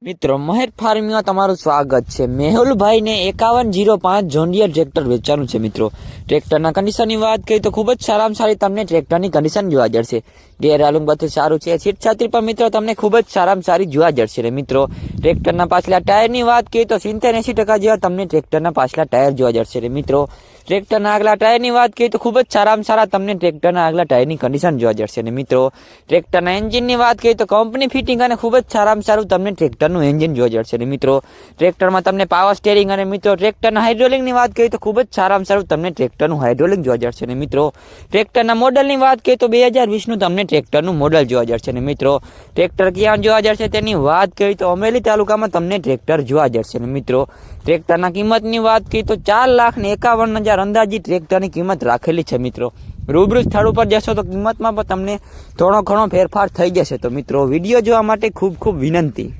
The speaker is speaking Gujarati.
મિત્રો મહેર ફાર્મિંગમાં તમારું સ્વાગત છે। મેહુલભાઈ ને 5105 જોન્ડિયર ટ્રેક્ટર વેચવાનું છે। મિત્રો ટ્રેક્ટરના કન્ડિશનની વાત કરીએ તો ખૂબ જ સારામાં સારી તમને ટ્રેક્ટરની કન્ડિશન જોવા જશે। ગેર હાલું બધું સારું છે। સીટ છાતી પર મિત્રો તમને ખૂબ જ સારામાં સારી જોવા જશે। મિત્રો ટ્રેક્ટરના પાછલા ટાયરની વાત કરીએ તો 70-80% જેવા તમને ટ્રેક્ટરના પાછલા ટાયર જોવા જશે। મિત્રો ટ્રેક્ટરના આગલા ટાયરની વાત કરીએ તો ખૂબ જ સારામાં સારા તમને ટ્રેક્ટરના આગલા ટાયરની કન્ડિશન જોવા જશે। મિત્રો ટ્રેક્ટરના એન્જિનની વાત કરીએ તો કંપની ફિટિંગ અને ખૂબ જ સારામાં સારું તમને ટ્રેક્ટરનું એન્જિન જોવા જશે। મિત્રો ટ્રેક્ટરમાં તમને પાવર સ્ટેરિંગ અને મિત્રો ટ્રેક્ટરના હાઇડ્રોલિકની વાત કરીએ તો ખૂબ જ સારામાં સારું તમને ટ્રેક્ટરનું હાઇડ્રોલિક જોવા જશે। મિત્રો ટ્રેક્ટરના મોડલની વાત કરીએ તો 2020નું તમને ટ્રેક્ટરનું મોડલ જોવા જશે। મિત્રો ટ્રેક્ટર ક્યાં જોવા જશે તેની વાત કરીએ તો અમરેલી તાલુકામાં તમને ટ્રેક્ટર જોવા જશે। મિત્રો ટ્રેક્ટરના કિંમતની વાત કરીએ તો 4,51,000 અંદાજિત ટ્રેક્ટરની કિંમત રાખેલી છે। મિત્રો રૂબરૂ સ્થળ ઉપર જશો તો કિંમતમાં પણ તમને થોડો ઘણો ફેરફાર થઈ જશે। તો મિત્રો વિડીયો જોવા માટે ખૂબ ખૂબ વિનંતી।